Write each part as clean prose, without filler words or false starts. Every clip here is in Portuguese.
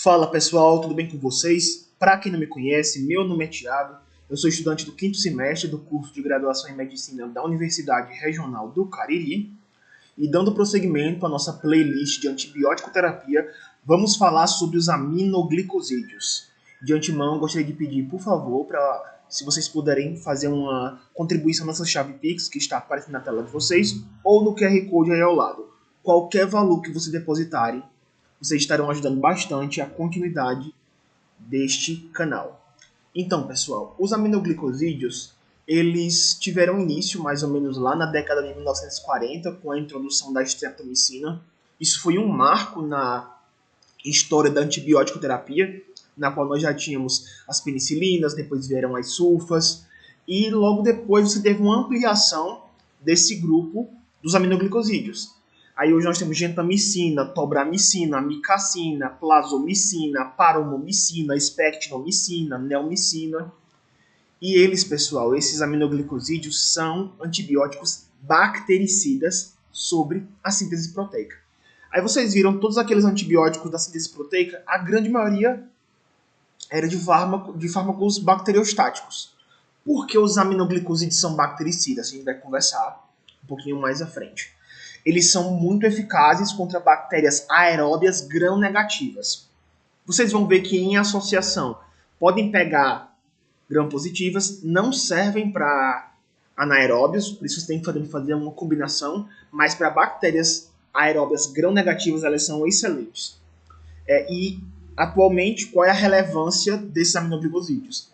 Fala pessoal, tudo bem com vocês? Para quem não me conhece, meu nome é Thiago, eu sou estudante do 5º semestre do curso de graduação em Medicina da Universidade Regional do Cariri e dando prosseguimento à nossa playlist de antibiótico terapia, vamos falar sobre os aminoglicosídeos. De antemão, gostaria de pedir, por favor, se vocês puderem fazer uma contribuição nessa chave Pix que está aparecendo na tela de vocês ou no QR Code aí ao lado. Qualquer valor que vocês depositarem, vocês estarão ajudando bastante a continuidade deste canal. Então, pessoal, os aminoglicosídeos, eles tiveram início mais ou menos lá na década de 1940, com a introdução da streptomicina. Isso foi um marco na história da antibiótico terapia, na qual nós já tínhamos as penicilinas, depois vieram as sulfas, e logo depois você teve uma ampliação desse grupo dos aminoglicosídeos. Aí hoje nós temos gentamicina, tobramicina, amicacina, plazomicina, paromomicina, espectinomicina, neomicina. E eles, pessoal, esses aminoglicosídeos são antibióticos bactericidas sobre a síntese proteica. Aí vocês viram todos aqueles antibióticos da síntese proteica, a grande maioria era de fármacos bacteriostáticos. Por que os aminoglicosídeos são bactericidas? A gente vai conversar um pouquinho mais à frente. Eles são muito eficazes contra bactérias aeróbias gram-negativas. Vocês vão ver que em associação podem pegar gram-positivas, não servem para anaeróbios, por isso você tem que fazer uma combinação, mas para bactérias aeróbias gram-negativas elas são excelentes. E atualmente, qual é a relevância desses aminoglicosídeos?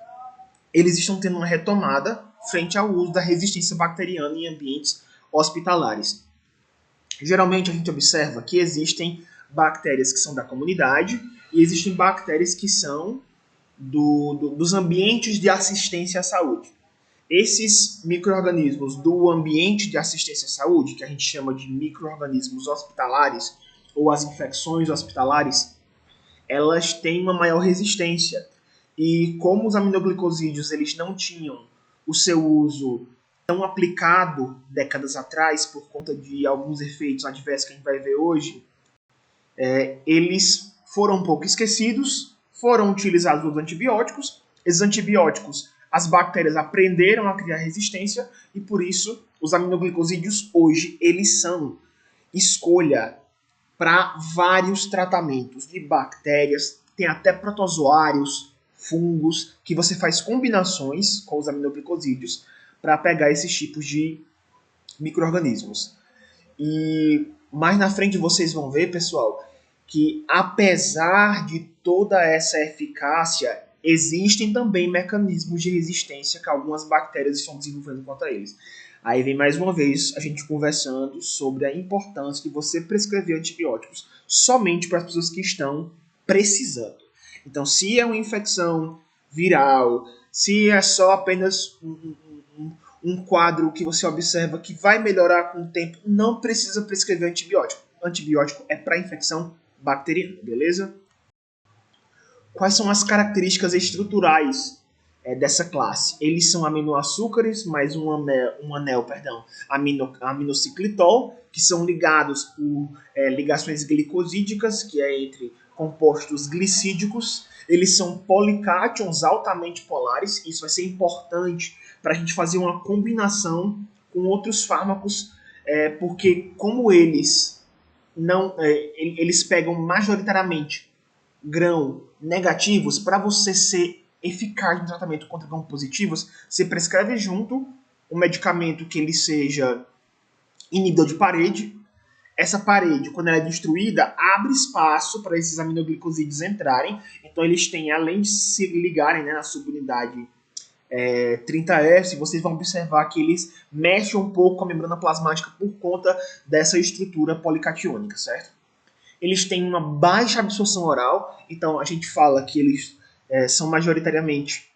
Eles estão tendo uma retomada frente ao uso da resistência bacteriana em ambientes hospitalares. Geralmente a gente observa que existem bactérias que são da comunidade e existem bactérias que são dos ambientes de assistência à saúde. Esses micro-organismos do ambiente de assistência à saúde, que a gente chama de micro-organismos hospitalares ou as infecções hospitalares, elas têm uma maior resistência. E como os aminoglicosídeos eles não tinham o seu uso tão aplicado décadas atrás, por conta de alguns efeitos adversos que a gente vai ver hoje, eles foram um pouco esquecidos, foram utilizados os antibióticos. Esses antibióticos, as bactérias aprenderam a criar resistência e por isso os aminoglicosídeos hoje eles são escolha para vários tratamentos de bactérias, tem até protozoários, fungos, que você faz combinações com os aminoglicosídeos para pegar esses tipos de micro-organismos. E mais na frente vocês vão ver, pessoal, que apesar de toda essa eficácia, existem também mecanismos de resistência que algumas bactérias estão desenvolvendo contra eles. Aí vem mais uma vez a gente conversando sobre a importância de você prescrever antibióticos somente para as pessoas que estão precisando. Então, se é uma infecção viral, se é só apenas um quadro que você observa que vai melhorar com o tempo, não precisa prescrever antibiótico. Antibiótico é para infecção bacteriana, beleza? Quais são as características estruturais dessa classe? Eles são aminoaçúcares mais um anel, aminociclitol, que são ligados por ligações glicosídicas, que é entre compostos glicídicos. Eles são policátions altamente polares, isso vai ser importante para a gente fazer uma combinação com outros fármacos, porque como eles eles pegam majoritariamente grão negativos, para você ser eficaz no tratamento contra grão positivos, você prescreve junto um medicamento que ele seja inibidor de parede. Essa parede, quando ela é destruída, abre espaço para esses aminoglicosídeos entrarem. Então eles têm, além de se ligarem na subunidade 30S, vocês vão observar que eles mexem um pouco com a membrana plasmática por conta dessa estrutura policatiônica, certo? Eles têm uma baixa absorção oral, então a gente fala que eles são majoritariamente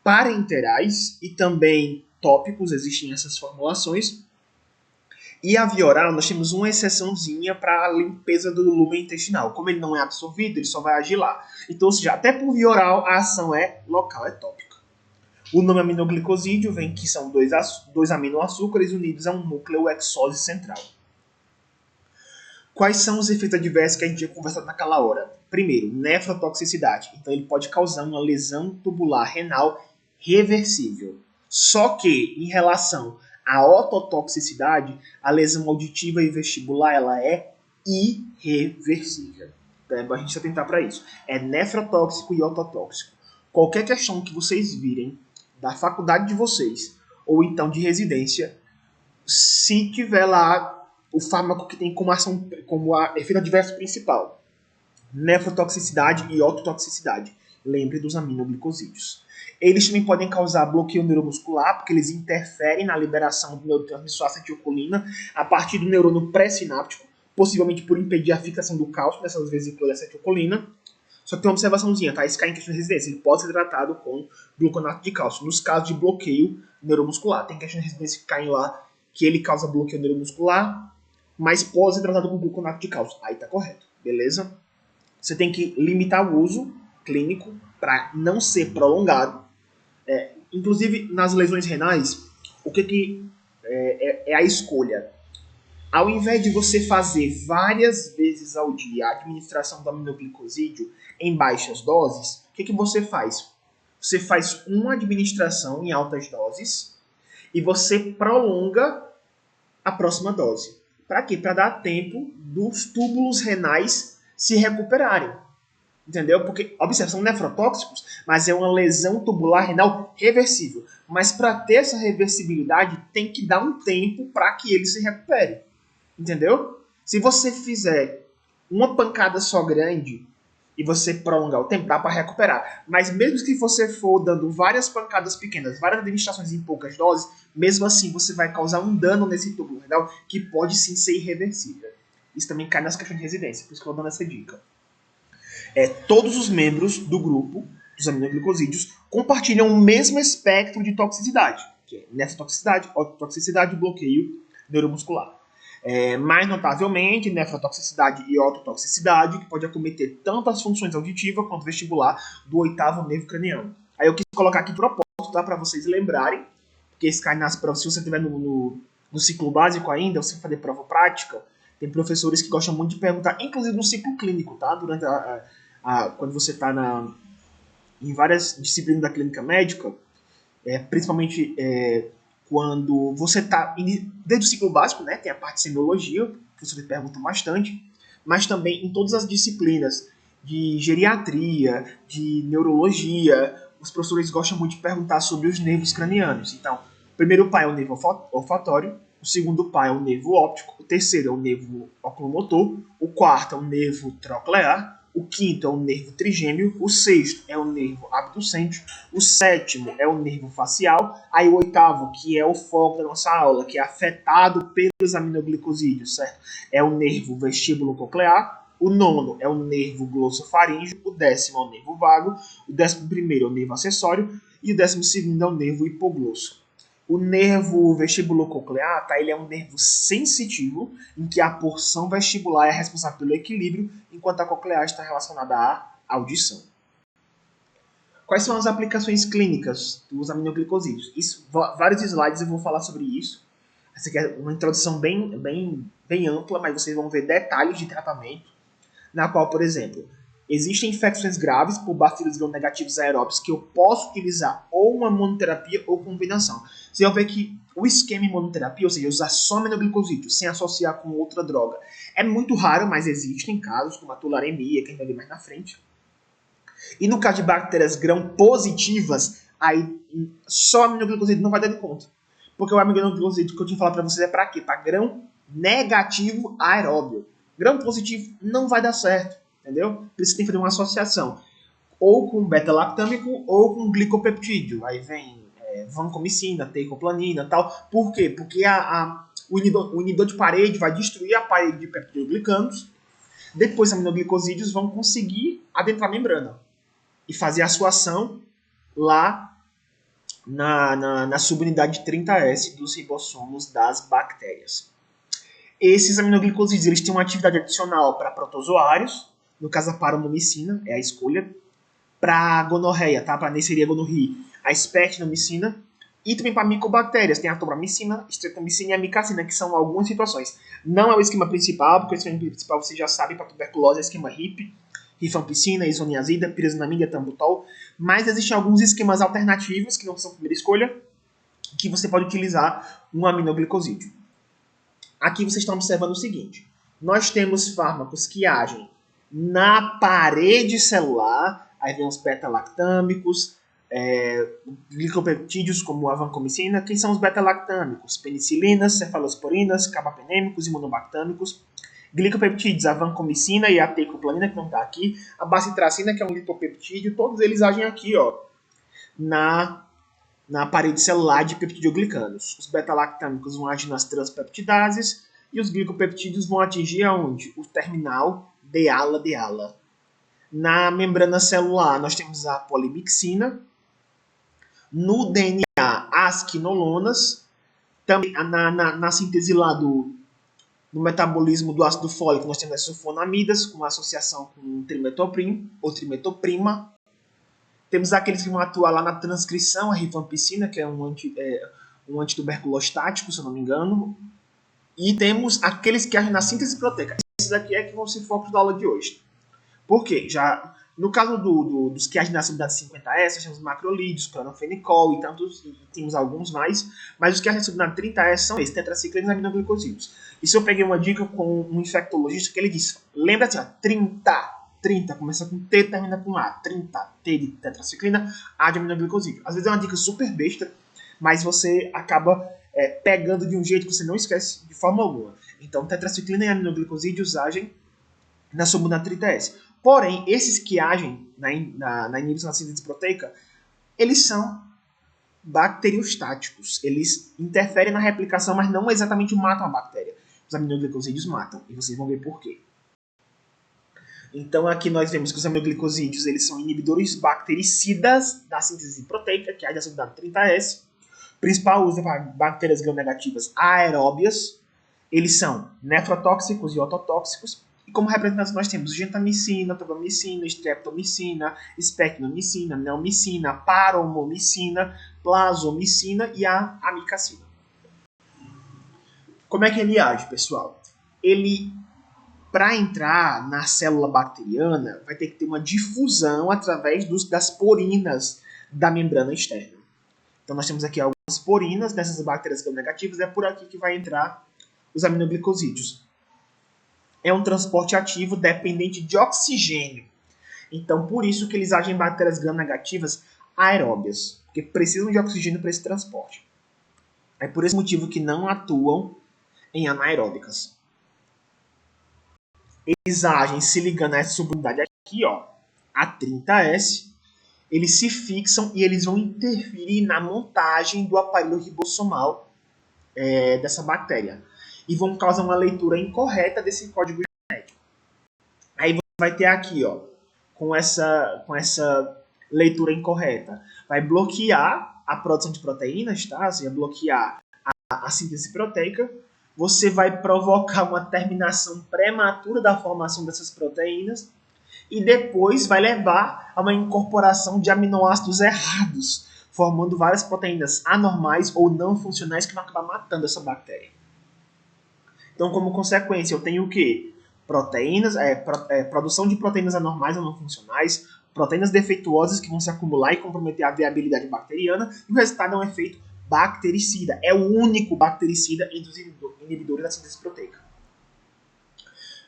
parenterais e também tópicos, existem essas formulações. E a via oral, nós temos uma exceçãozinha para a limpeza do lumen intestinal. Como ele não é absorvido, ele só vai agir lá. Então, ou seja, até por via oral, a ação é local, é tópica. O nome aminoglicosídeo vem que são dois aminoaçúcares unidos a um núcleo hexose central. Quais são os efeitos adversos que a gente tinha conversado naquela hora? Primeiro, nefrotoxicidade. Então ele pode causar uma lesão tubular renal reversível. Só que, em relação à ototoxicidade, a lesão auditiva e vestibular ela é irreversível. Então é bom a gente atentar para isso. É nefrotóxico e ototóxico. Qualquer questão que vocês virem da faculdade de vocês, ou então de residência, se tiver lá o fármaco que tem como ação, como a efeito adverso principal, nefrotoxicidade e ototoxicidade. Lembre dos aminoglicosídeos. Eles também podem causar bloqueio neuromuscular, porque eles interferem na liberação do neurotransmissor acetilcolina a partir do neurônio pré-sináptico, possivelmente por impedir a fixação do cálcio nessas vesículas de acetilcolina. Só que tem uma observaçãozinha, tá? Esse cai em questão de residência, ele pode ser tratado com gluconato de cálcio, nos casos de bloqueio neuromuscular. Tem questão de residência que caem lá, que ele causa bloqueio neuromuscular, mas pode ser tratado com gluconato de cálcio. Aí tá correto, beleza? Você tem que limitar o uso clínico para não ser prolongado. Inclusive, nas lesões renais, o que é a escolha? Ao invés de você fazer várias vezes ao dia a administração do aminoglicosídeo em baixas doses, o que você faz? Você faz uma administração em altas doses e você prolonga a próxima dose. Para quê? Para dar tempo dos túbulos renais se recuperarem. Entendeu? Porque, observe, são nefrotóxicos, mas é uma lesão tubular renal reversível. Mas para ter essa reversibilidade, tem que dar um tempo para que ele se recupere. Entendeu? Se você fizer uma pancada só grande e você prolongar o tempo, dá para recuperar. Mas mesmo que você for dando várias pancadas pequenas, várias administrações em poucas doses, mesmo assim você vai causar um dano nesse túbulo renal que pode sim ser irreversível. Isso também cai nas questões de residência, por isso que eu estou dando essa dica. Todos os membros do grupo dos aminoglicosídeos compartilham o mesmo espectro de toxicidade, que é nefrotoxicidade, ototoxicidade e bloqueio neuromuscular. Mais notavelmente, nefrotoxicidade e ototoxicidade, que pode acometer tanto as funções auditivas quanto vestibular do oitavo nervo craniano. Aí eu quis colocar aqui propósito, tá, para vocês lembrarem, porque esse cai nas provas, se você estiver no ciclo básico ainda, ou se fazer prova prática, tem professores que gostam muito de perguntar, inclusive no ciclo clínico, tá? Durante quando você está em várias disciplinas da clínica médica, principalmente quando você está desde o ciclo básico, né, tem a parte de semiologia, que você pergunta bastante, mas também em todas as disciplinas de geriatria, de neurologia, os professores gostam muito de perguntar sobre os nervos cranianos. Então, o primeiro pai é o nervo olfatório, o segundo pai é o nervo óptico, o terceiro é o nervo oculomotor, o quarto é o nervo troclear, o quinto é o nervo trigêmeo, o sexto é o nervo abducente, o sétimo é o nervo facial, aí o oitavo, que é o foco da nossa aula, que é afetado pelos aminoglicosídeos, certo? É o nervo vestíbulo coclear, o nono é o nervo glossofaríngeo, o décimo é o nervo vago, o 11º é o nervo acessório e o 12º é o nervo hipoglosso. O nervo vestibulo-coclear, tá, ele é um nervo sensitivo, em que a porção vestibular é responsável pelo equilíbrio, enquanto a coclear está relacionada à audição. Quais são as aplicações clínicas dos aminoglicosídeos? Vários slides eu vou falar sobre isso. Essa aqui é uma introdução bem ampla, mas vocês vão ver detalhes de tratamento, na qual, por exemplo, existem infecções graves por bacilos gram-negativos aeróbios que eu posso utilizar ou uma monoterapia ou combinação. Você vai ver que o esquema imunoterapia, ou seja, usar só aminoglicosídeo sem associar com outra droga, é muito raro, mas existem casos como a tularemia, que a gente vai ver mais na frente. E no caso de bactérias gram-positivas, aí só aminoglicosídeo não vai dar de conta. Porque o aminoglicosídeo que eu tinha falado para vocês é para quê? Para gram-negativo aeróbio. Gram-positivo não vai dar certo, entendeu? Por isso tem que fazer uma associação. Ou com beta-lactâmico ou com glicopeptídeo. Aí vem vancomicina, teicoplanina e tal. Por quê? Porque o inibidor de parede vai destruir a parede de peptidoglicanos. Depois, os aminoglicosídeos vão conseguir adentrar a membrana e fazer a sua ação lá na subunidade 30S dos ribossomos das bactérias. Esses aminoglicosídeos eles têm uma atividade adicional para protozoários, no caso a paranomicina é a escolha, para gonorreia, tá? Para Neisseria gonorrhoeae, a espertinomicina, e também para micobactérias, tem a tobramicina, streptomicina e a micacina, que são algumas situações. Não é o esquema principal, porque o esquema principal você já sabe, para tuberculose é o esquema HIP, rifampicina, isoniazida, pirazinamida, tambutol, mas existem alguns esquemas alternativos, que não são a primeira escolha, que você pode utilizar um aminoglicosídeo. Aqui vocês estão observando o seguinte, nós temos fármacos que agem na parede celular, aí vem os beta-lactâmicos, glicopeptídeos como a vancomicina. Quem são os beta-lactâmicos? Penicilinas, cefalosporinas, carbapenêmicos, imunobactâmicos. Glicopeptídeos, a vancomicina e a teicoplaina, que não está aqui. A bacitracina, que é um lipopeptídeo. Todos eles agem aqui, ó, na parede celular de peptidoglicanos. Os beta-lactâmicos vão agir nas transpeptidases e os glicopeptídeos vão atingir aonde? O terminal deala-deala. Na membrana celular, nós temos a polimixina. No DNA, as quinolonas. Também na síntese lá no metabolismo do ácido fólico, nós temos as sulfonamidas, com associação com trimetoprim ou trimetoprima. Temos aqueles que vão atuar lá na transcrição, a rifampicina, que é um antituberculostático, se eu não me engano. E temos aqueles que agem na síntese proteica. Esses aqui é que vão ser focos da aula de hoje. Por quê? Já, no caso dos que agem na subunidade 50S, nós temos macrolídeos, cloranfenicol e tantos, e temos alguns mais, mas os que agem na subunidade 30S são esses, tetraciclinos e aminoglicosídeos. Isso eu peguei uma dica com um infectologista que ele disse, lembra assim, ó, 30, começa com T, termina com A, 30, T de tetraciclina, A de aminoglicosídeo. Às vezes é uma dica super besta, mas você acaba pegando de um jeito que você não esquece de forma alguma. Então, tetraciclina e aminoglicosídeos agem na subunidade 30S. Porém, esses que agem na inibição da síntese proteica, eles são bacteriostáticos. Eles interferem na replicação, mas não exatamente matam a bactéria. Os aminoglicosídeos matam, e vocês vão ver por quê. Então, aqui nós vemos que os aminoglicosídeos eles são inibidores bactericidas da síntese proteica, que age na subunidade 30S. O principal uso é para bactérias gram-negativas aeróbias. Eles são nefrotóxicos e ototóxicos. E como representantes nós temos gentamicina, tobamicina, streptomicina, specnomicina, neomicina, paromomicina, plasomicina e a amicacina. Como é que ele age, pessoal? Ele, para entrar na célula bacteriana, vai ter que ter uma difusão através das porinas da membrana externa. Então nós temos aqui algumas porinas dessas bactérias gram-negativas, é por aqui que vai entrar os aminoglicosídeos. É um transporte ativo dependente de oxigênio. Então, por isso que eles agem em bactérias gram-negativas aeróbias, porque precisam de oxigênio para esse transporte. É por esse motivo que não atuam em anaeróbicas. Eles agem se ligando a essa subunidade aqui, ó, a 30S. Eles se fixam e eles vão interferir na montagem do aparelho ribossomal dessa bactéria. E vão causar uma leitura incorreta desse código genético. Aí você vai ter aqui, ó, com essa leitura incorreta, vai bloquear a produção de proteínas, tá? Você vai bloquear a síntese proteica. Você vai provocar uma terminação prematura da formação dessas proteínas e depois vai levar a uma incorporação de aminoácidos errados, formando várias proteínas anormais ou não funcionais que vão acabar matando essa bactéria. Então, como consequência, eu tenho o quê? Proteínas, produção de proteínas anormais ou não funcionais, proteínas defeituosas que vão se acumular e comprometer a viabilidade bacteriana, e o resultado é um efeito bactericida. É o único bactericida entre os inibidores da síntese proteica.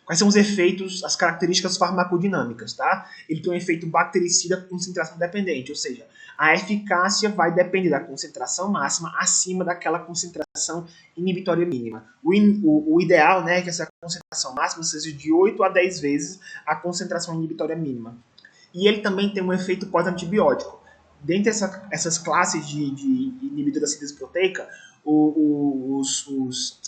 Quais são os efeitos, as características farmacodinâmicas, tá? Ele tem um efeito bactericida com concentração dependente, ou seja, a eficácia vai depender da concentração máxima acima daquela concentração inibitória mínima. O ideal, né, é que essa concentração máxima seja de 8 a 10 vezes a concentração inibitória mínima. E ele também tem um efeito pós-antibiótico. Dentre essas classes de inibidor da síntese proteica, os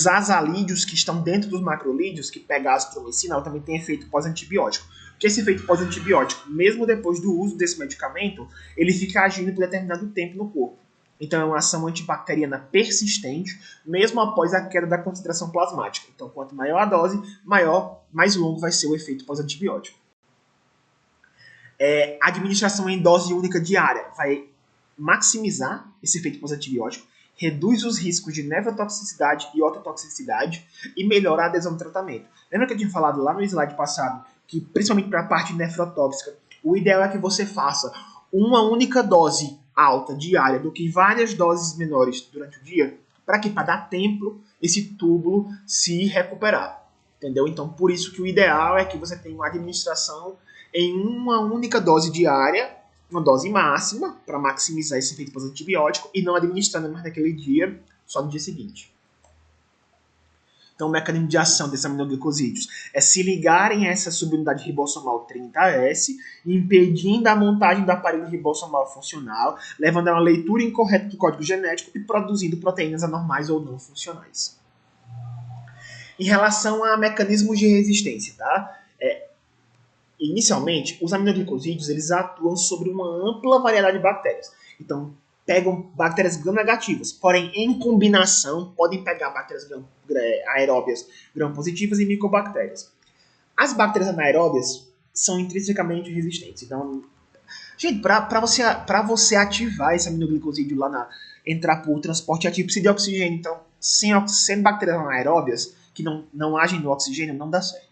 azalídeos que estão dentro dos macrolídeos, que pegam a azitromicina, também tem efeito pós-antibiótico. Porque esse efeito pós-antibiótico, mesmo depois do uso desse medicamento, ele fica agindo por determinado tempo no corpo. Então é uma ação antibacteriana persistente, mesmo após a queda da concentração plasmática. Então quanto maior a dose, mais longo vai ser o efeito pós-antibiótico. A administração em dose única diária vai maximizar esse efeito pós-antibiótico, reduz os riscos de nefrotoxicidade e ototoxicidade e melhora a adesão ao tratamento. Lembra que eu tinha falado lá no slide passado que principalmente para a parte nefrotóxica, o ideal é que você faça uma única dose alta diária do que várias doses menores durante o dia, para que para dar tempo esse túbulo se recuperar. Entendeu? Então, por isso que o ideal é que você tenha uma administração em uma única dose diária, uma dose máxima, para maximizar esse efeito pós-antibiótico, e não administrando mais naquele dia, só no dia seguinte. Então, o mecanismo de ação desses aminoglicosídeos é se ligarem a essa subunidade ribossomal 30S, impedindo a montagem do aparelho ribossomal funcional, levando a uma leitura incorreta do código genético e produzindo proteínas anormais ou não funcionais. Em relação a mecanismos de resistência, tá? Inicialmente, os aminoglicosídeos eles atuam sobre uma ampla variedade de bactérias. Então, pegam bactérias gram-negativas, porém, em combinação, podem pegar bactérias aeróbias gram-positivas e micobactérias. As bactérias anaeróbias são intrinsecamente resistentes. Então, gente, para você ativar esse aminoglicosídeo lá entrar por transporte ativo, precisa de oxigênio. Então, sem bactérias anaeróbias que não agem no oxigênio, não dá certo.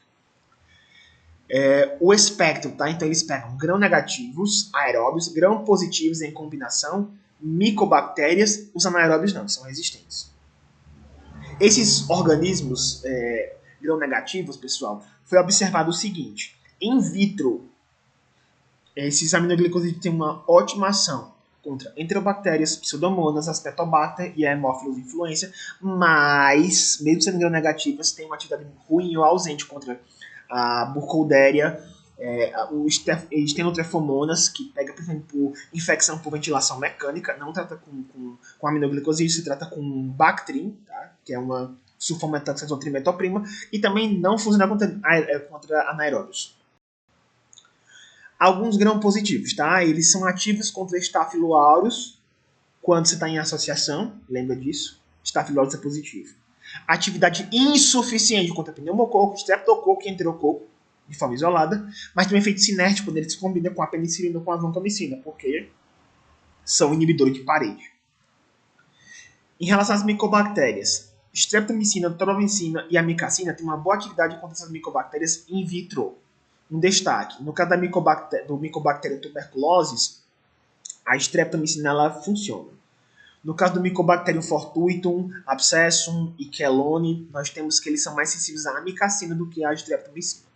O espectro, tá? Então eles pegam gram-negativos, aeróbios, gram-positivos em combinação, micobactérias, os anaeróbios não, são resistentes. Esses organismos gram-negativos, pessoal, foi observado o seguinte: in vitro, esses aminoglicosídeos têm uma ótima ação contra enterobactérias, pseudomonas, aspertobacter e a Haemophilus influenza, mas, mesmo sendo gram-negativas, têm uma atividade ruim ou ausente contra a Burkholderia, os estenotrefomonas, que pega, por exemplo, por infecção por ventilação mecânica, não trata com aminoglicosídeo, se trata com Bactrim, tá? Que é uma sulfametoxazotrimetoprima, e também não funciona contra anaeróbios. Alguns gram-positivos, tá? Eles são ativos contra Staphylo aureus quando você está em associação, lembra disso? Staphylo aureus é positivo. Atividade insuficiente contra pneumococo, streptococo e enterococo, de forma isolada, mas também efeito sinérgico quando ele se combina com a penicilina ou com a vancomicina, porque são inibidores de parede. Em relação às micobactérias, streptomicina, tobramicina e amicacina têm uma boa atividade contra essas micobactérias in vitro. Um destaque, no caso do Mycobacterium tuberculosis, a streptomicina ela funciona. No caso do Mycobacterium fortuitum, abscessum e chelone, nós temos que eles são mais sensíveis à amicacina do que à streptomicina.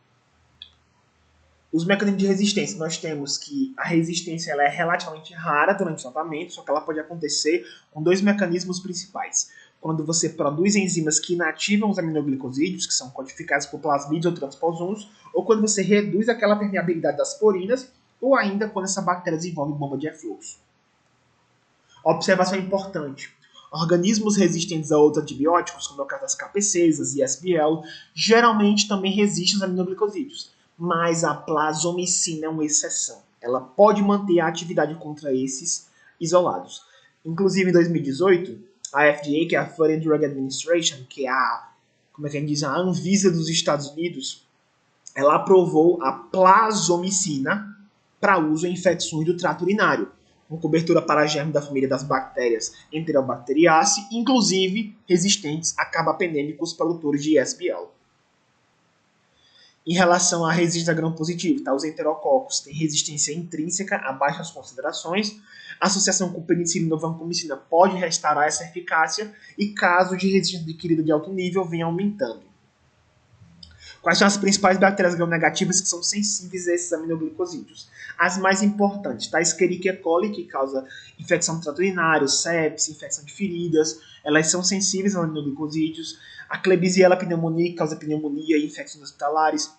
Os mecanismos de resistência, nós temos que a resistência ela é relativamente rara durante o tratamento, só que ela pode acontecer com dois mecanismos principais. Quando você produz enzimas que inativam os aminoglicosídeos, que são codificados por plasmídeos ou transposons, ou quando você reduz aquela permeabilidade das porinas, ou ainda quando essa bactéria desenvolve bomba de efluxo. Observação importante. Organismos resistentes a outros antibióticos, como é o caso das KPCs, as ISBL, geralmente também resistem aos aminoglicosídeos, mas a plasomicina é uma exceção. Ela pode manter a atividade contra esses isolados. Inclusive, em 2018, a FDA, que é a Food and Drug Administration, que é a Anvisa dos Estados Unidos, ela aprovou a plasomicina para uso em infecções do trato urinário, com cobertura para germes da família das bactérias Enterobacteriaceae, inclusive resistentes a carbapenêmicos produtores de ISBL. Em relação à resistência a gram-positivo, tá? Os enterococos têm resistência intrínseca a baixas concentrações. A associação com penicilina ou vancomicina pode restaurar essa eficácia e casos de resistência adquirida de alto nível vem aumentando. Quais são as principais bactérias gram-negativas que são sensíveis a esses aminoglicosídeos? As mais importantes, tá? Escherichia coli, que causa infecção do trato urinário, sepsis, infecção de feridas, elas são sensíveis aos aminoglicosídeos. A Klebsiella pneumoniae, que causa pneumonia e infecções hospitalares.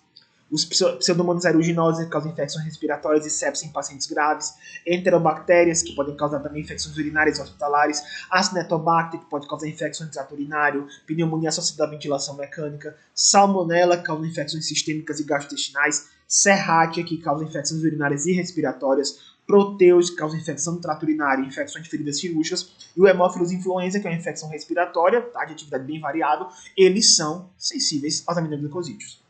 Os pseudomonas aeruginosos, que causam infecções respiratórias e sepsis em pacientes graves. Enterobactérias, que podem causar também infecções urinárias e hospitalares. Acinetobacter, que pode causar infecções do trato urinário, pneumonia associada à ventilação mecânica. Salmonella, que causa infecções sistêmicas e gastrointestinais. Serratia, que causa infecções urinárias e respiratórias. Proteus, que causa infecção do trato urinário e infecções de feridas cirúrgicas, e o Haemophilus influenza, que é uma infecção respiratória, tá, de atividade bem variável, eles são sensíveis aos aminoglicosídeos.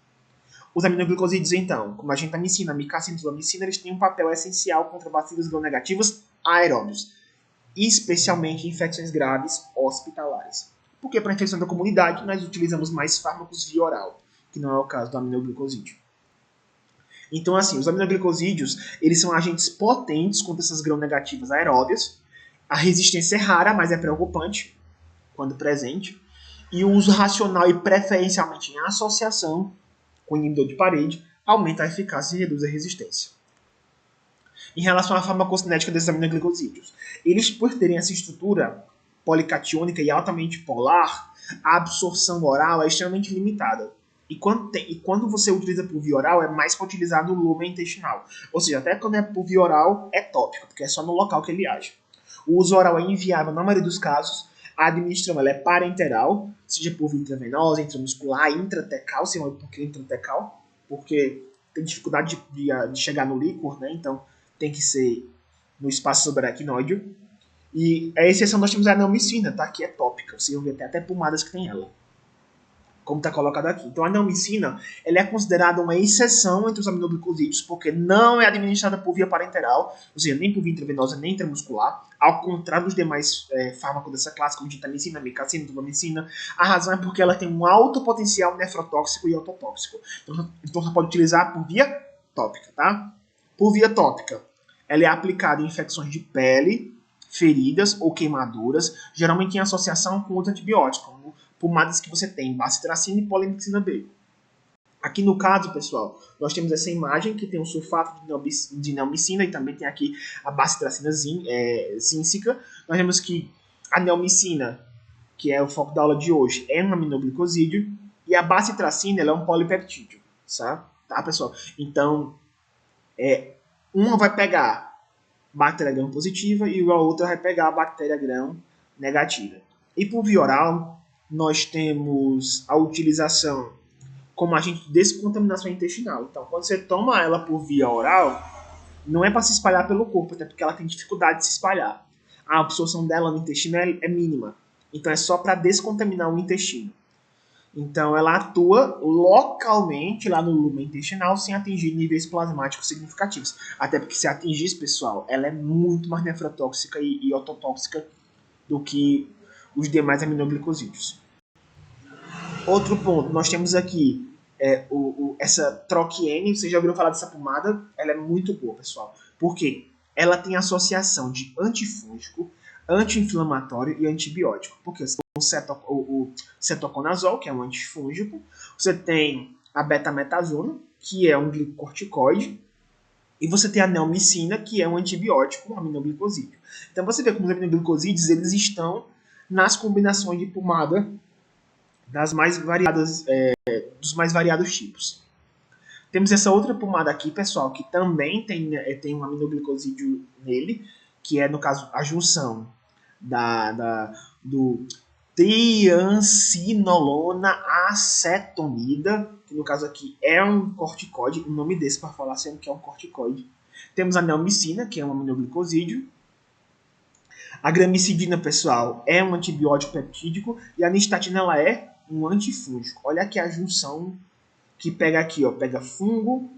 Os aminoglicosídeos, então, como a gentamicina, amicacina e tolomicina, eles têm um papel essencial contra bacilos gram-negativos aeróbios, especialmente em infecções graves hospitalares. Porque para a infecção da comunidade, nós utilizamos mais fármacos via oral, que não é o caso do aminoglicosídeo. Então, assim, os aminoglicosídeos, eles são agentes potentes contra essas gram-negativas aeróbias. A resistência é rara, mas é preocupante quando presente. E o uso racional e preferencialmente em associação com inibidor de parede aumenta a eficácia e reduz a resistência. Em relação à farmacocinética desses aminoglicosídeos, eles, por terem essa estrutura policatiônica e altamente polar, a absorção oral é extremamente limitada. E quando você utiliza por via oral, é mais para utilizar no lumen intestinal. Ou seja, até quando é por via oral, é tópico, porque é só no local que ele age. O uso oral é inviável na maioria dos casos. A administração ela é parenteral, seja por via intravenosa, intramuscular, intratecal, sei lá por que intratecal, porque tem dificuldade de chegar no líquor, né? Então tem que ser no espaço subaracnoide. E a exceção nós temos a neomicina, tá? Que é tópica. Vocês vão ver até pomadas que tem ela. Como está colocado aqui. Então a neomicina ela é considerada uma exceção entre os aminoglicosídeos, porque não é administrada por via parenteral, ou seja, nem por via intravenosa, nem intramuscular, ao contrário dos demais fármacos dessa classe, como gentamicina, micacina, tubamicina. A razão é porque ela tem um alto potencial nefrotóxico e ototóxico. Então você pode utilizar por via tópica, tá? Por via tópica, ela é aplicada em infecções de pele, feridas ou queimaduras, geralmente em associação com outros antibióticos, como pomadas que você tem, bacitracina e polimixina B. Aqui no caso, pessoal, nós temos essa imagem que tem um sulfato de neomicina e também tem aqui a bacitracina zínsica. Nós vemos que a neomicina, que é o foco da aula de hoje, é um aminoglicosídeo e a bacitracina ela é um polipeptídeo, tá, pessoal? Então, uma vai pegar bactéria gram positiva e a outra vai pegar a bactéria gram negativa. E por via oral, nós temos a utilização como agente de descontaminação intestinal. Então, quando você toma ela por via oral, não é para se espalhar pelo corpo, até porque ela tem dificuldade de se espalhar. A absorção dela no intestino é mínima. Então, é só para descontaminar o intestino. Então, ela atua localmente lá no lumen intestinal sem atingir níveis plasmáticos significativos. Até porque se atingir, pessoal, ela é muito mais nefrotóxica e ototóxica do que os demais aminoglicosídeos. Outro ponto, nós temos aqui essa Troquiene, vocês já ouviram falar dessa pomada? Ela é muito boa, pessoal. Por quê? Ela tem associação de antifúngico, anti-inflamatório e antibiótico. Porque você tem o cetoconazol, que é um antifúngico, você tem a betametasona, que é um glicocorticoide, e você tem a neomicina, que é um antibiótico, um aminoglicosídeo. Então você vê como os aminoglicosídeos eles estão nas combinações de pomada das mais variadas, dos mais variados tipos. Temos essa outra pomada aqui, pessoal, que também tem um aminoglicosídeo nele, que é, no caso, a junção do triancinolona acetonida, que no caso aqui é um corticoide, o nome desse para falar sendo que é um corticoide. Temos a neomicina, que é um aminoglicosídeo. A gramicidina, pessoal, é um antibiótico peptídico e a nistatina ela é um antifúngico. Olha aqui a junção que pega aqui, ó, pega fungo,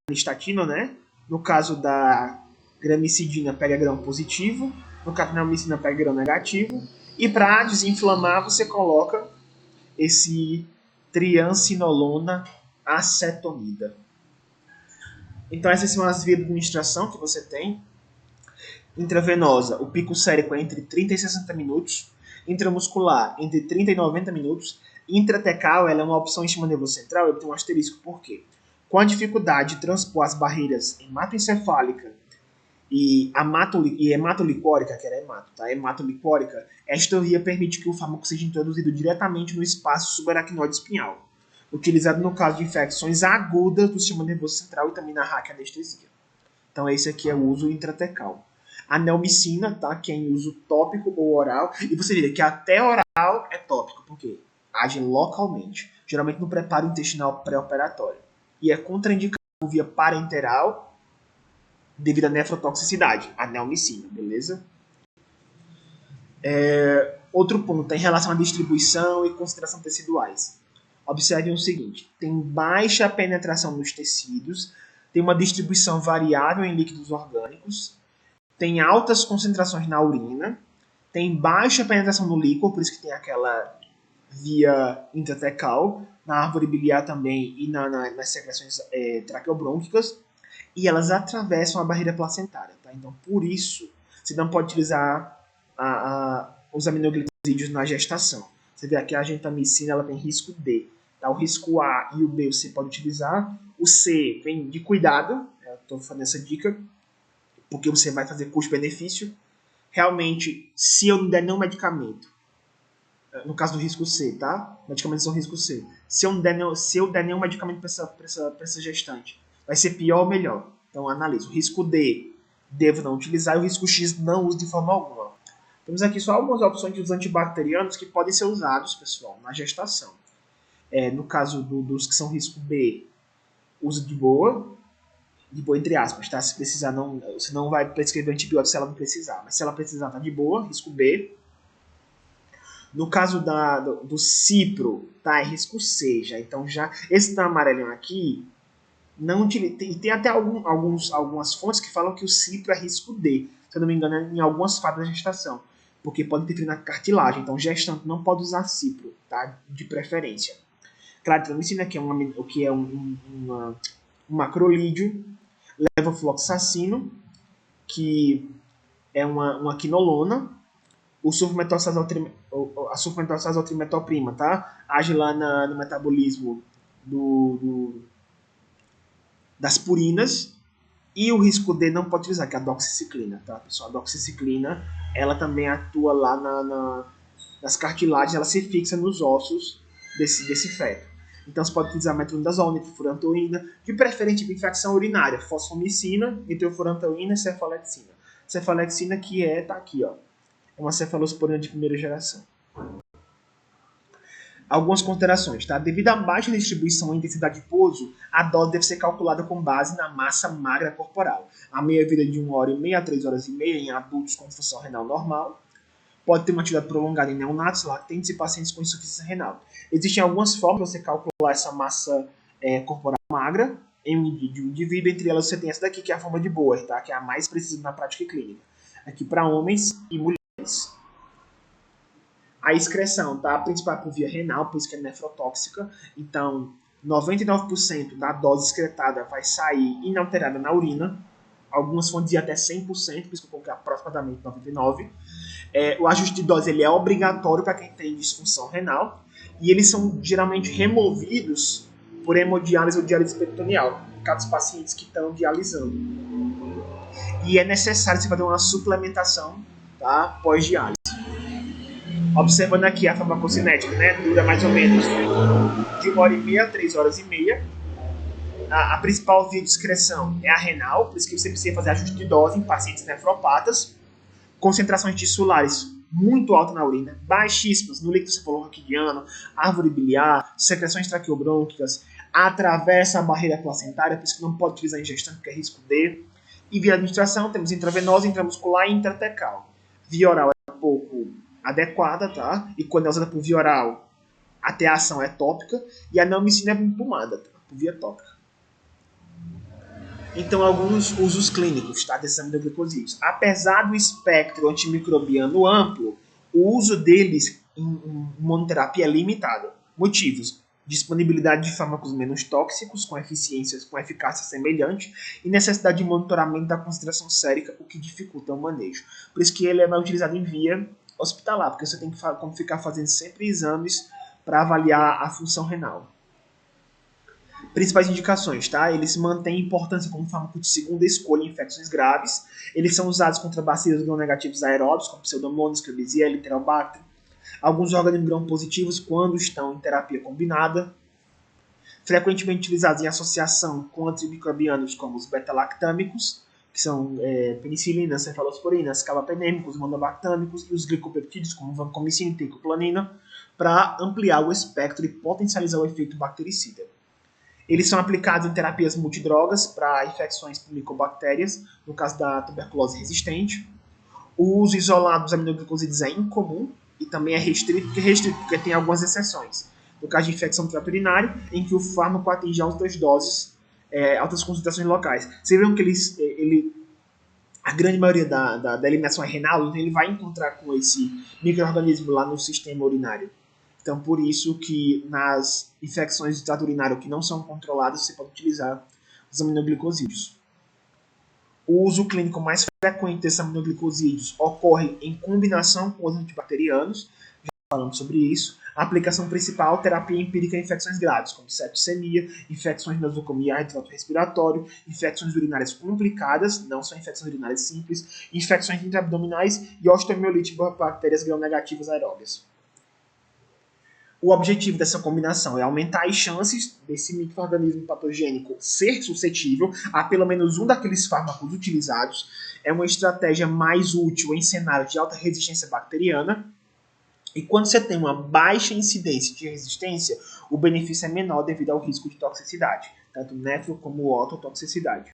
nistatina, né? No caso da gramicidina pega grão positivo, no caso da neomicina pega grão negativo, e para desinflamar você coloca esse triancinolona acetonida. Então essas são as vias de administração que você tem. Intravenosa, o pico sérico é entre 30 e 60 minutos. Intramuscular, entre 30 e 90 minutos. Intratecal, ela é uma opção em sistema nervoso central, eu tenho um asterisco, por quê? Com a dificuldade de transpor as barreiras hematoencefálica e hematolicórica, que era hemato, tá? Hematolicórica, esta via permite que o fármaco seja introduzido diretamente no espaço subaracnoide espinhal, utilizado no caso de infecções agudas do sistema nervoso central e também na raquianestesia. Então esse aqui é o uso intratecal. A neomicina, tá? Que é em uso tópico ou oral, e você vê que até oral é tópico, por quê? Age localmente, geralmente no preparo intestinal pré-operatório. E é contraindicado via parenteral devido à nefrotoxicidade, a neomicina, beleza? Outro ponto é em relação à distribuição e concentração teciduais. Observem o seguinte, tem baixa penetração nos tecidos, tem uma distribuição variável em líquidos orgânicos, tem altas concentrações na urina, tem baixa penetração no líquor, por isso que tem aquela via intratecal, na árvore biliar também e nas secreções traqueobrônquicas. e elas atravessam a barreira placentária, tá? Então, por isso, você não pode utilizar os aminoglicosídeos na gestação. Você vê aqui a gentamicina, ela tem risco D. Tá? O risco A e o B você pode utilizar. O C vem de cuidado, eu estou fazendo essa dica, porque você vai fazer custo-benefício. Realmente, se eu não der nenhum medicamento, no caso do risco C, tá? Medicamentos são risco C. Se eu der nenhum medicamento para essa gestante, vai ser pior ou melhor? Então, analise. O risco D, devo não utilizar, e o risco X, não uso de forma alguma. Temos aqui só algumas opções dos antibacterianos que podem ser usados, pessoal, na gestação. No caso dos que são risco B, uso de boa entre aspas, tá? Se precisar, você não vai prescrever antibiótico se ela não precisar, mas se ela precisar, tá de boa, risco B. No caso do cipro, tá? É risco C, já. Então, esse da amarelinho aqui, tem até algumas fontes que falam que o cipro é risco D, se eu não me engano, em algumas fases da gestação, porque pode interferir na cartilagem. Então, gestante não pode usar cipro, tá? De preferência. Claritramicina, que é um macrolídeo, levofloxacino, que é uma quinolona, a sulfametoxazoltrimetoprima, tá? Age lá no metabolismo das purinas. E o risco D não pode utilizar, que é a doxiciclina, tá, pessoal? A doxiciclina, ela também atua lá nas cartilagens, ela se fixa nos ossos desse feto. Então você pode utilizar metronidazole, furantoína, de preferência para infecção urinária, fosfomicina, nitrofurantoína e cefalexina. Cefalexina que tá aqui, ó. É uma cefalosporina de primeira geração. Algumas considerações, tá? Devido à baixa distribuição e intensidade de pouso, a dose deve ser calculada com base na massa magra corporal. A meia-vida de 1h30 a 3h30 em adultos com função renal normal. Pode ter uma atividade prolongada em neonatos, lactentes e pacientes com insuficiência renal. Existem algumas formas de você calcular essa massa corporal magra em um indivíduo. Entre elas você tem essa daqui, que é a forma de Boer, tá? Que é a mais precisa na prática clínica. Aqui para homens e mulheres. A excreção, tá? A principal é por via renal, por isso que é nefrotóxica. Então, 99% da dose excretada vai sair inalterada na urina. Algumas vão dizer até 100%, por isso que eu coloquei aproximadamente 99%. O ajuste de dose ele é obrigatório para quem tem disfunção renal. E eles são geralmente removidos por hemodiálise ou diálise peritoneal, no caso dos pacientes que estão dialisando. E é necessário você fazer uma suplementação, tá? Pós-diálise. Observando aqui a farmacocinética, né? Dura mais ou menos de 1h30 a 3h30. A principal via de excreção é a renal, por isso que você precisa fazer ajuste de dose em pacientes nefropatas. Concentrações tissulares muito altas na urina, baixíssimas no líquido cefalorraquidiano, árvore biliar, secreções traqueobrônquicas, atravessa a barreira placentária, por isso que não pode utilizar ingestante, porque é risco D. E via administração temos intravenosa, intramuscular e intratecal. Via oral é um pouco adequada, tá? E quando é usada por via oral, até a ação é tópica, e a neomicina é por pomada, tá? Por via tópica. Então, alguns usos clínicos, tá? Desses aminoglicosídeos. Apesar do espectro antimicrobiano amplo, o uso deles em monoterapia é limitado. Motivos: disponibilidade de fármacos menos tóxicos, com eficácia semelhante, e necessidade de monitoramento da concentração sérica, o que dificulta o manejo. Por isso que ele é utilizado em via hospitalar, porque você tem que ficar fazendo sempre exames para avaliar a função renal. Principais indicações, tá? Eles mantêm importância como fármaco de segunda escolha em infecções graves. Eles são usados contra bacilos gram-negativos aeróbicos, como Pseudomonas, Klebsiella, Enterobacter. Alguns organismos gram-positivos quando estão em terapia combinada. Frequentemente utilizados em associação com antimicrobianos como os beta-lactâmicos, que são penicilinas, cefalosporinas, carbapenêmicos, monobactâmicos, e os glicopeptídeos, como vancomicina e teicoplanin, para ampliar o espectro e potencializar o efeito bactericida. Eles são aplicados em terapias multidrogas para infecções por micobactérias, no caso da tuberculose resistente. O uso isolado dos aminoglicosídeos é incomum e também é restrito porque tem algumas exceções. No caso de infecção do trato urinário, em que o fármaco atinge altas doses, altas concentrações locais. Vocês viram que a grande maioria da eliminação é renal, então ele vai encontrar com esse micro-organismo lá no sistema urinário. Então, por isso que nas infecções do trato urinário que não são controladas, você pode utilizar os aminoglicosídeos. O uso clínico mais frequente desses aminoglicosídeos ocorre em combinação com os antibacterianos, já falamos sobre isso. A aplicação principal, terapia empírica em infecções graves, como septicemia, infecções de nosocomial e trato respiratório, infecções urinárias complicadas, não só infecções urinárias simples, infecções intraabdominais e osteomielite por bactérias gram-negativas aeróbias. O objetivo dessa combinação é aumentar as chances desse micro-organismo patogênico ser suscetível a pelo menos um daqueles fármacos utilizados. É uma estratégia mais útil em cenários de alta resistência bacteriana. E quando você tem uma baixa incidência de resistência, o benefício é menor devido ao risco de toxicidade, tanto nefro como ototoxicidade.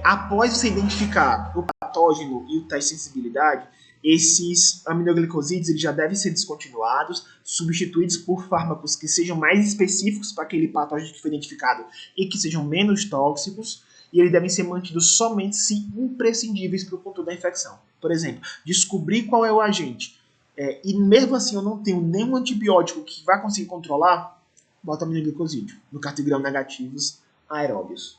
Após você identificar o patógeno e o teste de sensibilidade, esses aminoglicosídeos eles já devem ser descontinuados, substituídos por fármacos que sejam mais específicos para aquele patógeno que foi identificado e que sejam menos tóxicos, e eles devem ser mantidos somente se imprescindíveis para o controle da infecção. Por exemplo, descobrir qual é o agente, e mesmo assim eu não tenho nenhum antibiótico que vai conseguir controlar, bota aminoglicosídeo, no caso de gram-negativos aeróbios.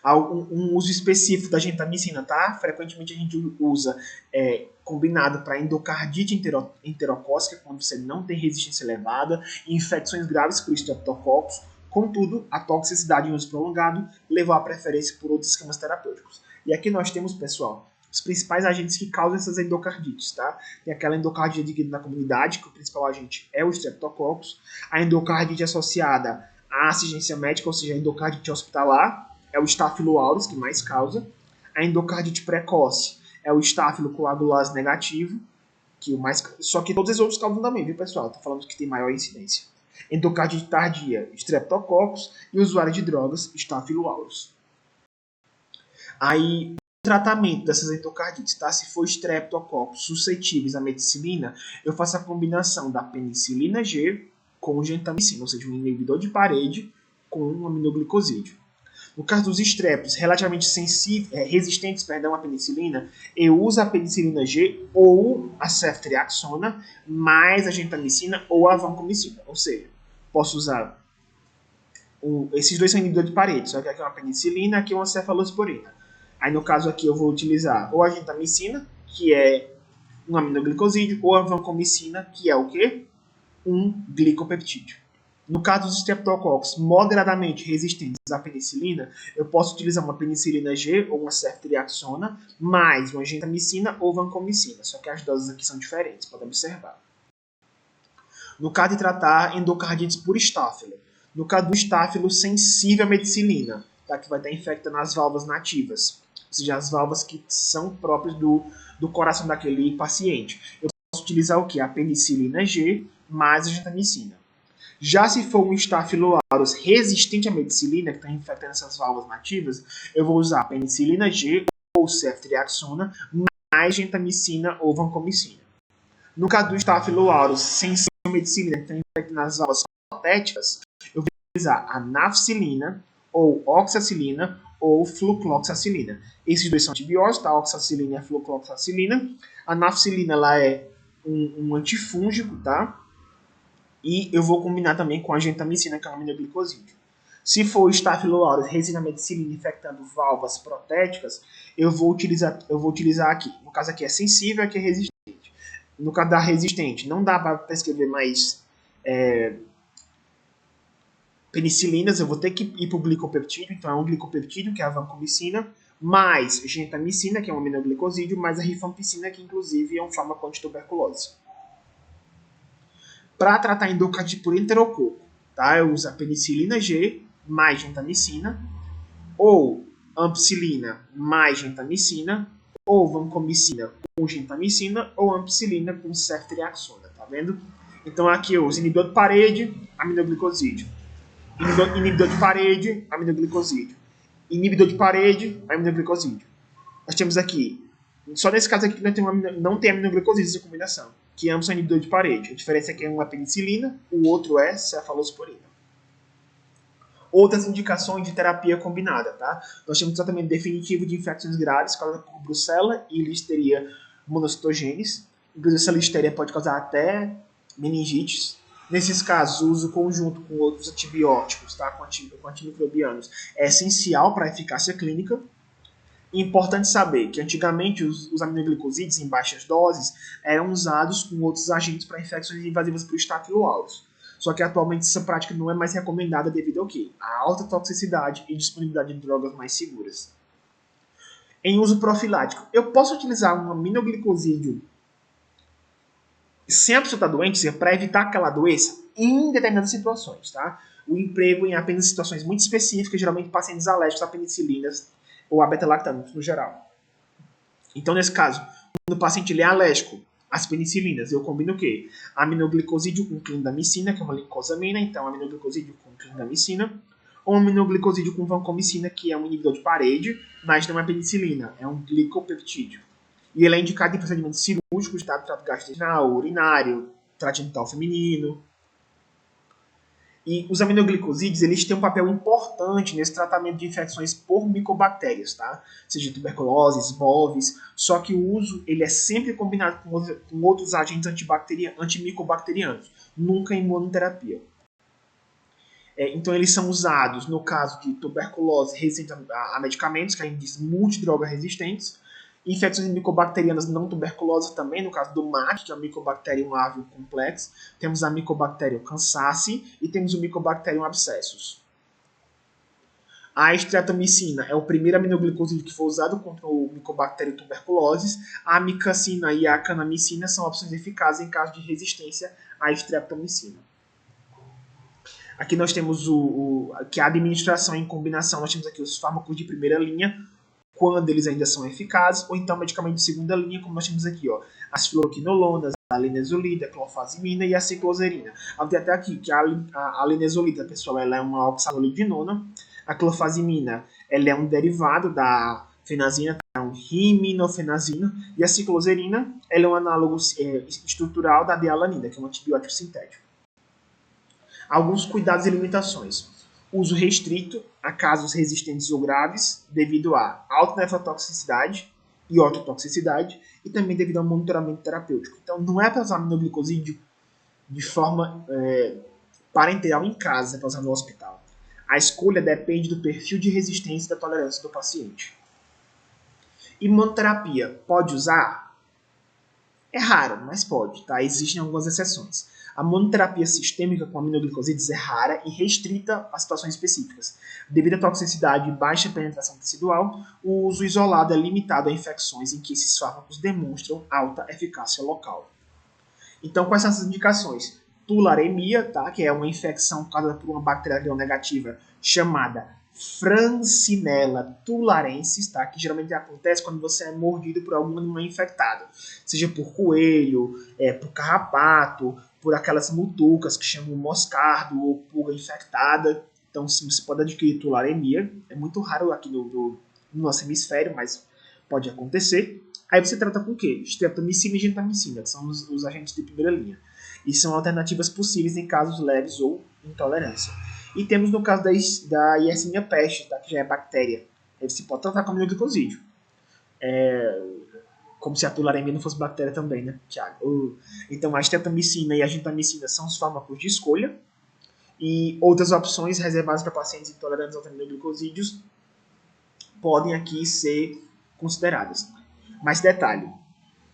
Um uso específico da gentamicina, tá? Frequentemente a gente usa combinado para endocardite enterocócica, quando você não tem resistência elevada, e infecções graves por Streptococcus. Contudo, a toxicidade em uso prolongado levou à preferência por outros esquemas terapêuticos. E aqui nós temos, pessoal, os principais agentes que causam essas endocardites, tá? Tem aquela endocardite adquirida na comunidade, que o principal agente é o Streptococcus, a endocardite associada à assistência médica, ou seja, a endocardite hospitalar, é o Staphylo aureus que mais causa. A endocardite precoce é o Staphylo coagulase negativo, que o mais, só que todos os outros causam também, viu, pessoal? Tô falando que tem maior incidência. Endocardite tardia, Streptococcus, e usuário de drogas, Staphylo aureus. Aí, o tratamento dessas endocardites, tá? Se for Streptococcus suscetíveis à meticilina, eu faço a combinação da penicilina G com gentamicina, ou seja, um inibidor de parede com um aminoglicosídeo. No caso dos estreptos relativamente resistentes à penicilina, eu uso a penicilina G ou a ceftriaxona, mais a gentamicina ou a vancomicina. Ou seja, posso usar esses dois são inibidores de parede, só que aqui é uma penicilina, aqui é uma cefalosporina. Aí no caso aqui eu vou utilizar ou a gentamicina, que é um aminoglicosídeo, ou a vancomicina, que é o quê? Um glicopeptídeo. No caso dos Streptococcus moderadamente resistentes à penicilina, eu posso utilizar uma penicilina G ou uma ceftriaxona, mais uma gentamicina ou vancomicina, só que as doses aqui são diferentes, pode observar. No caso de tratar endocardites por estáfilo, no caso do estáfilo sensível à meticilina, tá, que vai estar infectando as válvulas nativas, ou seja, as válvulas que são próprias do coração daquele paciente. Eu posso utilizar o que? A penicilina G mais a gentamicina. Já se for um Staphylo aureus resistente à meticilina, que está infectando essas válvulas nativas, eu vou usar penicilina G ou ceftriaxona, mais gentamicina ou vancomicina. No caso do Staphylo aureus sensível à meticilina, que está infectando as válvulas protéticas, eu vou utilizar a nafcilina, ou oxacilina, ou flucloxacilina. Esses dois são antibióticos, tá? A oxacilina e a flucloxacilina. A nafcilina ela é um antifúngico, tá? E eu vou combinar também com a gentamicina, que é um aminoglicosídeo. Se for o Staphylo aureus resina meticilina infectando válvulas protéticas, eu vou utilizar aqui. No caso aqui é sensível, aqui é resistente. No caso da resistente, não dá para prescrever mais penicilinas, eu vou ter que ir para o glicopeptídeo, então é um glicopeptídeo, que é a vancomicina, mais gentamicina, que é um aminoglicosídeo, mais a rifampicina, que inclusive é um fármaco antituberculose. Para tratar endocardite por enterococo, tá? Eu uso a penicilina G mais gentamicina, ou ampicilina mais gentamicina, ou vancomicina com gentamicina, ou ampicilina com ceftriaxona, tá vendo? Então aqui eu uso inibidor de parede, aminoglicosídeo. Inibidor de parede, aminoglicosídeo. Inibidor de parede, aminoglicosídeo. Nós temos aqui, só nesse caso aqui não tem aminoglicosídeo essa combinação, que ambos são inibidores de parede. A diferença é que um é penicilina, o outro é cefalosporina. Outras indicações de terapia combinada, tá? Nós temos tratamento definitivo de infecções graves causadas por brucela e listeria monocitogenes. Inclusive, essa listeria pode causar até meningites. Nesses casos, o uso conjunto com outros antibióticos, tá? com antimicrobianos, é essencial para a eficácia clínica. Importante saber que antigamente os aminoglicosídeos em baixas doses eram usados com outros agentes para infecções invasivas por estafiloaureus. Só que atualmente essa prática não é mais recomendada devido ao quê? A alta toxicidade e disponibilidade de drogas mais seguras. Em uso profilático, eu posso utilizar um aminoglicosídeo sem a pessoa estar doente, para evitar aquela doença em determinadas situações, tá? O emprego em apenas situações muito específicas, geralmente pacientes alérgicos a penicilinas ou a beta-lactanos no geral. Então, nesse caso, quando o paciente ele é alérgico às penicilinas, eu combino o quê? Aminoglicosídeo com clindamicina, que é uma lincosamina, então aminoglicosídeo com clindamicina, ou aminoglicosídeo com vancomicina, que é um inibidor de parede, mas não é penicilina, é um glicopeptídeo. E ele é indicado em procedimentos cirúrgicos, tá? Trato gastrointestinal, urinário, trato genital feminino. E os aminoglicosídeos, eles têm um papel importante nesse tratamento de infecções por micobactérias, tá? Seja tuberculose, bovis, só que o uso ele é sempre combinado com outros agentes antimicobacterianos, nunca em monoterapia. Então eles são usados no caso de tuberculose resistente a medicamentos, que a gente diz multidroga resistentes, infecções micobacterianas não tuberculosas também, no caso do MAC, que é o Mycobacterium avium complex, temos a Mycobacterium cansaceae e temos o Mycobacterium abscessus. A streptomicina é o primeiro aminoglicosídeo que foi usado contra o Mycobacterium tuberculosis. A amicacina e a kanamicina são opções eficazes em caso de resistência à streptomicina. Aqui nós temos que a administração em combinação, nós temos aqui os fármacos de primeira linha, quando eles ainda são eficazes, ou então medicamento de segunda linha, como nós temos aqui, ó, as fluoroquinolonas, a linezolida, a clofazimina e a cicloserina. Vou ter até aqui que a linezolida, pessoal, ela é uma oxalolidinona, a clofazimina, ela é um derivado da fenazina, é um riminofenazina, e a cicloserina, ela é um análogo estrutural da dealanina, que é um antibiótico sintético. Alguns cuidados e limitações. Uso restrito a casos resistentes ou graves devido a alta nefrotoxicidade e ototoxicidade e também devido ao monitoramento terapêutico. Então, não é para usar aminoglicosídeo de forma parenteral em casa, é para usar no hospital. A escolha depende do perfil de resistência e da tolerância do paciente. Imunoterapia, pode usar? É raro, mas pode, tá? Existem algumas exceções. A monoterapia sistêmica com aminoglicosídeos é rara e restrita a situações específicas. Devido à toxicidade e baixa penetração tecidual, o uso isolado é limitado a infecções em que esses fármacos demonstram alta eficácia local. Então, quais são essas indicações? Tularemia, tá? Que é uma infecção causada por uma bactéria gram-negativa chamada Francinella tularensis, tá? Que geralmente acontece quando você é mordido por algum animal infectado, seja por coelho, por carrapato, por aquelas mutucas que chamam moscardo ou pulga infectada. Então, você pode adquirir tularemia. É muito raro aqui no nosso hemisfério, mas pode acontecer. Aí você trata com o quê? Streptomicina e gentamicina, que são os agentes de primeira linha. E são alternativas possíveis em casos leves ou intolerância. E temos no caso da Yersinia pestis, tá? Que já é bactéria. Aí você pode tratar com aminoglicosídeo. Como se a tularemia não fosse bactéria também, né, Thiago? Então, a streptomicina e a gentamicina são os fármacos de escolha. E outras opções reservadas para pacientes intolerantes aos aminoglicosídeos podem aqui ser consideradas. Mas detalhe,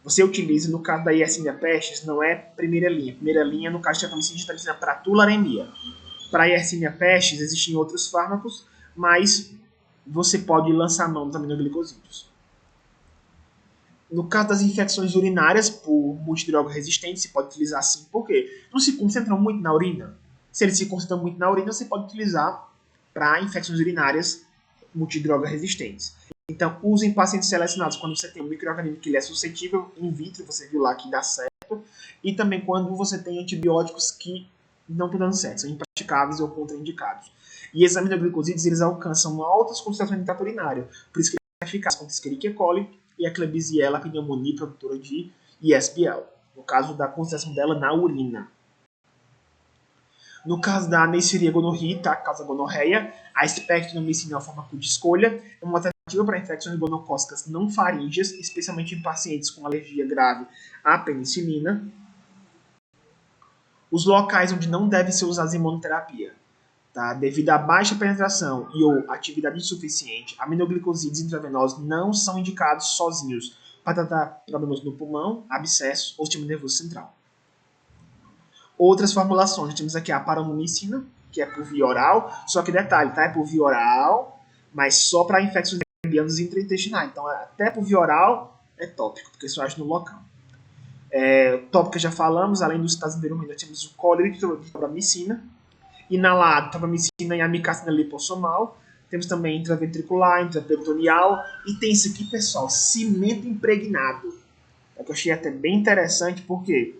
você utiliza, no caso da Yersinia pestis, não é primeira linha. Primeira linha, no caso de streptomicina e gentamicina, para tularemia. Para a Yersinia pestis, existem outros fármacos, mas você pode lançar mão dos aminoglicosídeos. No caso das infecções urinárias por multidroga resistente, você pode utilizar sim. Por quê? Não se concentram muito na urina. Se eles se concentram muito na urina, você pode utilizar para infecções urinárias multidroga resistentes. Então, use em pacientes selecionados quando você tem um microorganismo que ele é suscetível in vitro, você viu lá que dá certo, e também quando você tem antibióticos que não estão dando certo, são impraticáveis ou contraindicados. E esses aminoglicosídeos, eles alcançam altas concentrações de trato urinário, por isso que ele é eficaz contra Escherichia coli e a Klebsiella pneumoniae, produtora de ISBL, no caso da concentração dela na urina. No caso da Neisseria gonorrhoeae, tá? Causa gonorreia, a streptomicina é o fármaco de escolha, é uma alternativa para infecções gonocócicas não faríngeas, especialmente em pacientes com alergia grave à penicilina. Os locais onde não devem ser usados em monoterapia, tá? Devido à baixa penetração e ou atividade insuficiente, aminoglicosídeos intravenosos não são indicados sozinhos para tratar problemas no pulmão, abscesso ou sistema nervoso central. Outras formulações, temos aqui a paranomicina, que é por via oral, só que detalhe, tá? É por via oral, mas só para infecções bacterianas intraintestinais. Então, até por via oral é tópico, porque só age no local. Tópico que já falamos, além dos citados anteriormente, nós temos o clorito de tobramicina, inalado, tobramicina e amicacina liposomal. Temos também intraventricular, intraperitoneal. E tem isso aqui, pessoal, cimento impregnado. É que eu achei até bem interessante, porque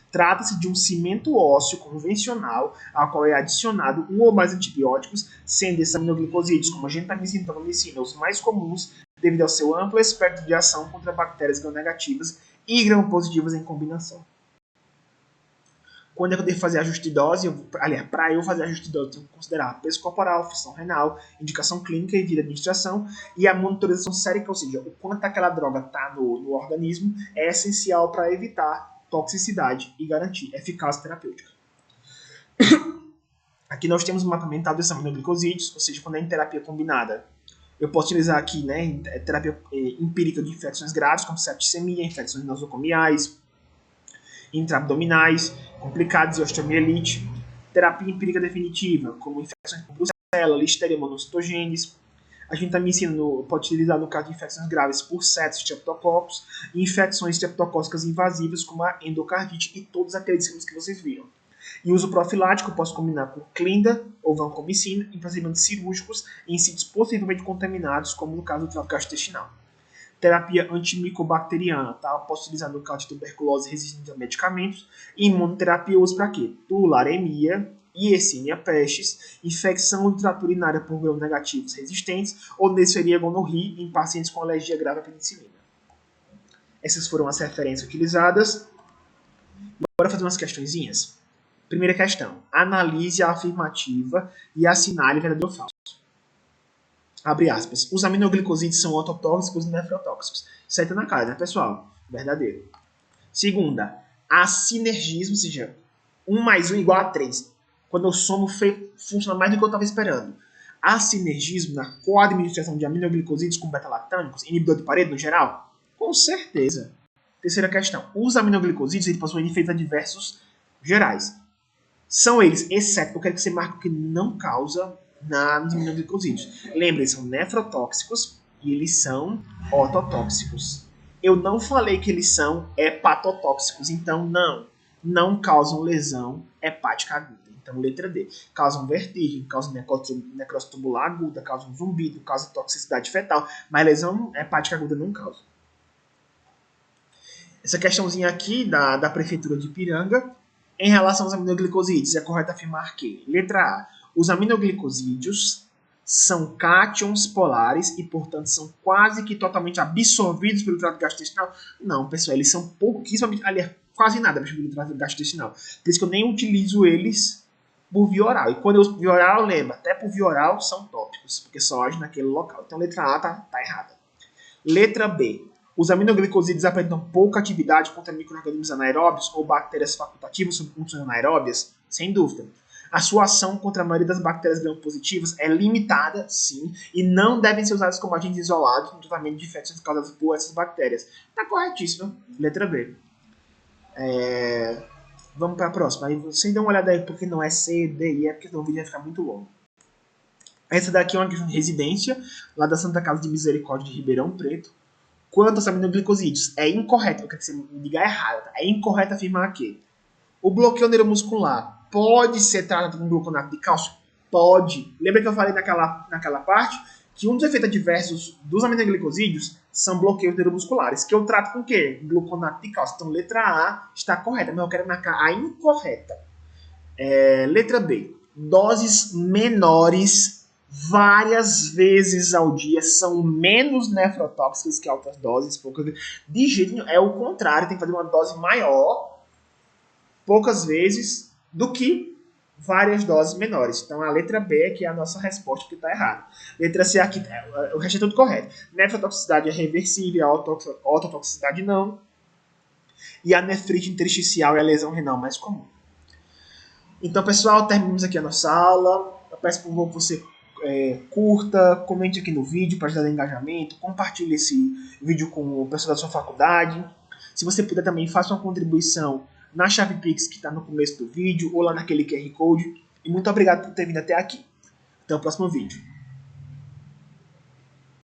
trata-se de um cimento ósseo convencional, ao qual é adicionado um ou mais antibióticos, sendo esses aminoglicosídeos, como a gentamicina e tobramicina, os mais comuns, devido ao seu amplo espectro de ação contra bactérias gram-negativas e gram-positivas em combinação. Quando eu devo fazer ajuste de dose, aliás, para eu fazer ajuste de dose, eu tenho que considerar peso corporal, função renal, indicação clínica e via de administração, e a monitorização sérica, ou seja, o quanto aquela droga está no organismo, é essencial para evitar toxicidade e garantir eficácia terapêutica. Aqui nós temos um mapeamento desses aminoglicosídeos, ou seja, quando é em terapia combinada, eu posso utilizar aqui, né, terapia empírica de infecções graves, como septicemia, infecções nosocomiais, intraabdominais, complicadas e osteomielite, terapia empírica definitiva, como infecções por brucela, listeria monocitogenes. A gentamicina pode ser utilizada no caso de infecções graves por sepsis, streptococcus, e infecções streptocócicas invasivas, como a endocardite e todos aqueles que vocês viram. E uso profilático, eu posso combinar com clinda ou vancomicina em procedimentos cirúrgicos em sítios possivelmente contaminados, como no caso do tráfico gastrointestinal. Terapia antimicobacteriana, tá? Eu posso utilizar no caso de tuberculose resistente a medicamentos. E imunoterapia eu uso para quê? Tularemia, Yersinia pestis, infecção do trato urinário por gram-negativos resistentes ou Neisseria gonorrhoeae em pacientes com alergia grave à penicilina. Essas foram as referências utilizadas. Bora fazer umas questõezinhas? Primeira questão. Analise a afirmativa e assinale verdadeiro ou falso. Abre aspas. Os aminoglicosídeos são ototóxicos e nefrotóxicos. Isso aí tá na cara, né, pessoal? Verdadeiro. Segunda. A sinergismo, ou seja, 1 mais 1 igual a 3. Quando eu somo, funciona mais do que eu estava esperando. Há sinergismo na coadministração de aminoglicosídeos com beta-lactâmicos, inibidor de parede no geral? Com certeza. Terceira questão. Os aminoglicosídeos eles possuem efeitos adversos gerais. São eles, exceto, eu quero que você marque o que não causa nos aminoglicosídeos. Lembre, eles são nefrotóxicos e eles são ototóxicos. Eu não falei que eles são hepatotóxicos, então não causam lesão hepática aguda. Então, letra D. Causam vertigem, causam necrose tubular aguda, causam zumbido, causam toxicidade fetal, mas lesão hepática aguda não causa. Essa questãozinha aqui da Prefeitura de Ipiranga, em relação aos aminoglicosídeos, é correto afirmar que, letra A, os aminoglicosídeos são cátions polares e, portanto, são quase que totalmente absorvidos pelo trato gastrointestinal? Não, pessoal, eles são pouquíssimos, aliás, quase nada absorvidos pelo trato gastrointestinal. Por isso que eu nem utilizo eles por via oral. E quando eu uso via oral, lembra, até por via oral são tópicos, porque só agem naquele local. Então, letra A tá errada. Letra B. Os aminoglicosídeos apresentam pouca atividade contra micro-organismos anaeróbios ou bactérias facultativas sob funções anaeróbias? Sem dúvida. A sua ação contra a maioria das bactérias gram-positivas é limitada, sim, e não devem ser usadas como agentes isolados no tratamento de infecções causadas por essas bactérias. Está corretíssimo. Letra B. Vamos para a próxima. Aí você dá uma olhada aí porque não é C, D e E, porque senão o vídeo vai ficar muito longo. Essa daqui é uma questão de residência, lá da Santa Casa de Misericórdia de Ribeirão Preto. Quanto aos aminoglicosídeos, é incorreto, eu quero que você me diga errado, tá? É incorreto afirmar que o bloqueio neuromuscular pode ser tratado com gluconato de cálcio? Pode. Lembra que eu falei naquela parte que um dos efeitos adversos dos aminoglicosídeos são bloqueios neuromusculares, que eu trato com o quê? Gluconato de cálcio. Então, letra A está correta, mas eu quero marcar a incorreta. Letra B. Doses menores várias vezes ao dia são menos nefrotóxicas que altas doses, poucas vezes. De jeito nenhum, é o contrário, tem que fazer uma dose maior, poucas vezes, do que várias doses menores. Então a letra B é que é a nossa resposta que está errada. Letra C aqui, o resto é tudo correto. Nefrotoxicidade é reversível, a ototoxicidade não. E a nefrite intersticial é a lesão renal mais comum. Então, pessoal, terminamos aqui a nossa aula. Eu peço por favor que você curta, comente aqui no vídeo para ajudar no engajamento, compartilhe esse vídeo com o pessoal da sua faculdade. Se você puder também, faça uma contribuição na chave Pix que está no começo do vídeo ou lá naquele QR Code. E muito obrigado por ter vindo até aqui. Até o próximo vídeo.